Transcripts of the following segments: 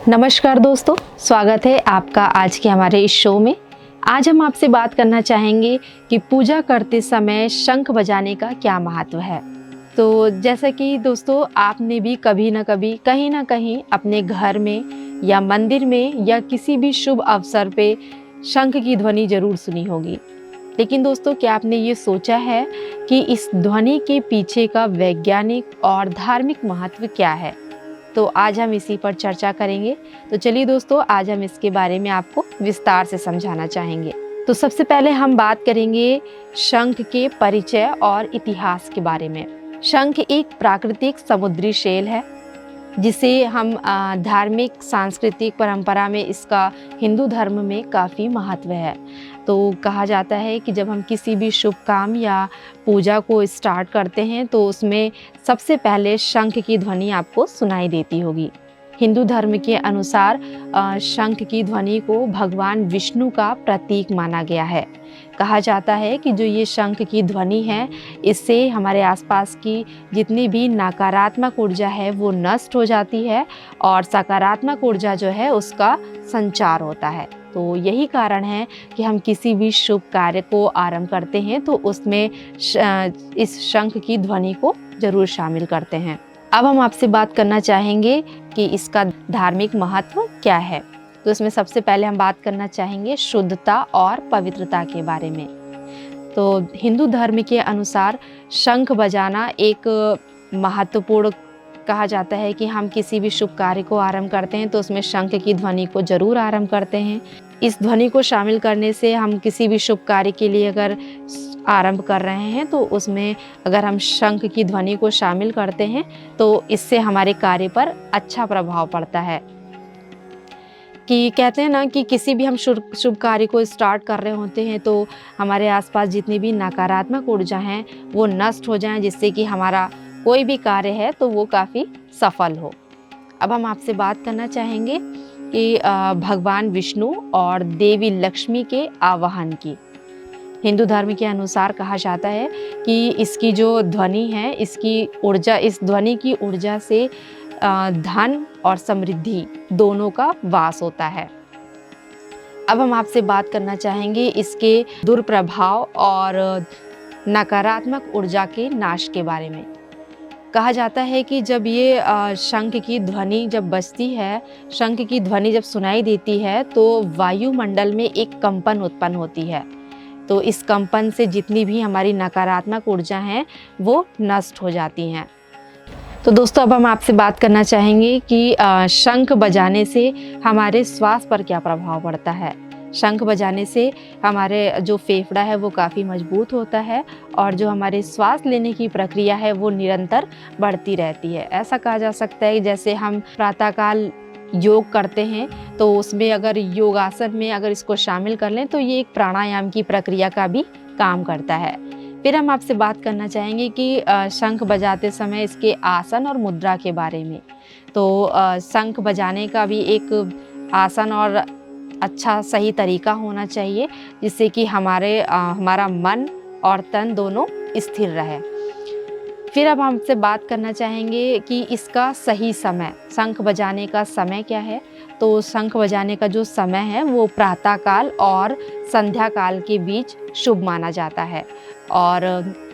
नमस्कार दोस्तों, स्वागत है आपका आज के हमारे इस शो में। आज हम आपसे बात करना चाहेंगे कि पूजा करते समय शंख बजाने का क्या महत्व है। तो जैसा कि दोस्तों आपने भी कभी ना कभी कहीं ना कहीं अपने घर में या मंदिर में या किसी भी शुभ अवसर पे शंख की ध्वनि जरूर सुनी होगी। लेकिन दोस्तों, क्या आपने ये सोचा है कि इस ध्वनि के पीछे का वैज्ञानिक और धार्मिक महत्व क्या है? तो आज हम इसी पर चर्चा करेंगे। तो चलिए दोस्तों, आज हम इसके बारे में आपको विस्तार से समझाना चाहेंगे। तो सबसे पहले हम बात करेंगे शंख के परिचय और इतिहास के बारे में। शंख एक प्राकृतिक समुद्री शैल है जिसे हम धार्मिक सांस्कृतिक परंपरा में इसका हिंदू धर्म में काफ़ी महत्व है। तो कहा जाता है कि जब हम किसी भी शुभ काम या पूजा को स्टार्ट करते हैं तो उसमें सबसे पहले शंख की ध्वनि आपको सुनाई देती होगी। हिंदू धर्म के अनुसार शंख की ध्वनि को भगवान विष्णु का प्रतीक माना गया है। कहा जाता है कि जो ये शंख की ध्वनि है, इससे हमारे आसपास की जितनी भी नकारात्मक ऊर्जा है वो नष्ट हो जाती है और सकारात्मक ऊर्जा जो है उसका संचार होता है। तो यही कारण है कि हम किसी भी शुभ कार्य को आरंभ करते हैं तो उसमें इस शंख की ध्वनि को जरूर शामिल करते हैं। अब हम आपसे बात करना चाहेंगे कि इसका धार्मिक महत्व क्या है। तो इसमें सबसे पहले हम बात करना चाहेंगे शुद्धता और पवित्रता के बारे में। तो हिंदू धर्म के अनुसार शंख बजाना एक महत्वपूर्ण कहा जाता है कि हम किसी भी शुभ कार्य को आरंभ करते हैं तो उसमें शंख की ध्वनि को जरूर आरंभ करते हैं। इस ध्वनि को शामिल करने से हम किसी भी शुभ कार्य के लिए अगर आरंभ कर रहे हैं तो उसमें अगर हम शंख की ध्वनि को शामिल करते हैं तो इससे हमारे कार्य पर अच्छा प्रभाव पड़ता है। कि कहते हैं ना कि किसी भी हम शुभ कार्य को स्टार्ट कर रहे होते हैं तो हमारे आसपास जितनी भी नकारात्मक ऊर्जा हैं वो नष्ट हो जाएं, जिससे कि हमारा कोई भी कार्य है तो वो काफ़ी सफल हो। अब हम आपसे बात करना चाहेंगे कि भगवान विष्णु और देवी लक्ष्मी के आवाहन की। हिंदू धर्म के अनुसार कहा जाता है कि इसकी जो ध्वनि है, इसकी ऊर्जा, इस ध्वनि की ऊर्जा से धन और समृद्धि दोनों का वास होता है। अब हम आपसे बात करना चाहेंगे इसके दुष्प्रभाव और नकारात्मक ऊर्जा के नाश के बारे में। कहा जाता है कि जब ये शंख की ध्वनि जब बजती है, शंख की ध्वनि जब सुनाई देती है तो वायुमंडल में एक कंपन उत्पन्न होती है। तो इस कंपन से जितनी भी हमारी नकारात्मक ऊर्जा हैं वो नष्ट हो जाती हैं। तो दोस्तों, अब हम आपसे बात करना चाहेंगे कि शंख बजाने से हमारे श्वास पर क्या प्रभाव पड़ता है। शंख बजाने से हमारे जो फेफड़ा है वो काफ़ी मजबूत होता है और जो हमारे श्वास लेने की प्रक्रिया है वो निरंतर बढ़ती रहती है। ऐसा कहा जा सकता है कि जैसे हम प्रातःकाल योग करते हैं तो उसमें अगर योगासन में अगर इसको शामिल कर लें तो ये एक प्राणायाम की प्रक्रिया का भी काम करता है। फिर हम आपसे बात करना चाहेंगे कि शंख बजाते समय इसके आसन और मुद्रा के बारे में। तो शंख बजाने का भी एक आसन और अच्छा सही तरीका होना चाहिए जिससे कि हमारा मन और तन दोनों स्थिर रहे। फिर अब हमसे बात करना चाहेंगे कि इसका सही समय, शंख बजाने का समय क्या है। तो शंख बजाने का जो समय है वो प्रातःकाल और संध्या काल के बीच शुभ माना जाता है। और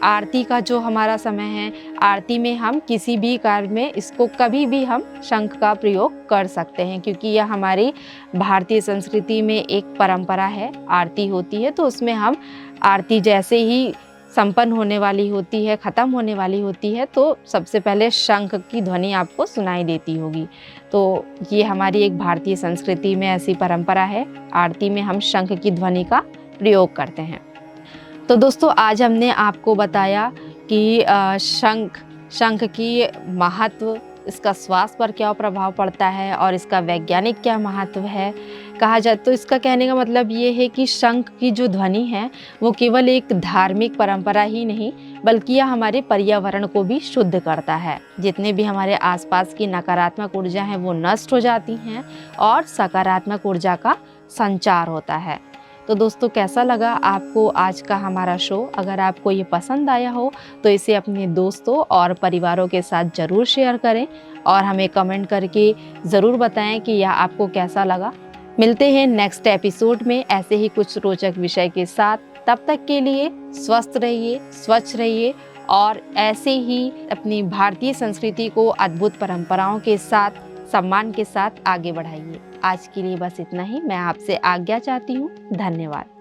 आरती का जो हमारा समय है, आरती में हम किसी भी कार्य में इसको कभी भी हम शंख का प्रयोग कर सकते हैं, क्योंकि यह हमारी भारतीय संस्कृति में एक परंपरा है। आरती होती है तो उसमें हम आरती जैसे ही संपन्न होने वाली होती है, ख़त्म होने वाली होती है, तो सबसे पहले शंख की ध्वनि आपको सुनाई देती होगी। तो ये हमारी एक भारतीय संस्कृति में ऐसी परंपरा है, आरती में हम शंख की ध्वनि का प्रयोग करते हैं। तो दोस्तों, आज हमने आपको बताया कि शंख की महत्व, इसका श्वास पर क्या प्रभाव पड़ता है और इसका वैज्ञानिक क्या महत्व है। कहा जाए तो इसका कहने का मतलब ये है कि शंख की जो ध्वनि है वो केवल एक धार्मिक परंपरा ही नहीं बल्कि यह हमारे पर्यावरण को भी शुद्ध करता है। जितने भी हमारे आसपास की नकारात्मक ऊर्जा है वो नष्ट हो जाती हैं और सकारात्मक ऊर्जा का संचार होता है। तो दोस्तों कैसा लगा आपको आज का हमारा शो? अगर आपको ये पसंद आया हो तो इसे अपने दोस्तों और परिवारों के साथ ज़रूर शेयर करें और हमें कमेंट करके ज़रूर बताएं कि यह आपको कैसा लगा। मिलते हैं नेक्स्ट एपिसोड में ऐसे ही कुछ रोचक विषय के साथ। तब तक के लिए स्वस्थ रहिए, स्वच्छ रहिए और ऐसे ही अपनी भारतीय संस्कृति को अद्भुत परंपराओं के साथ, सम्मान के साथ आगे बढ़ाइए। आज के लिए बस इतना ही। मैं आपसे आज्ञा चाहती हूँ। धन्यवाद।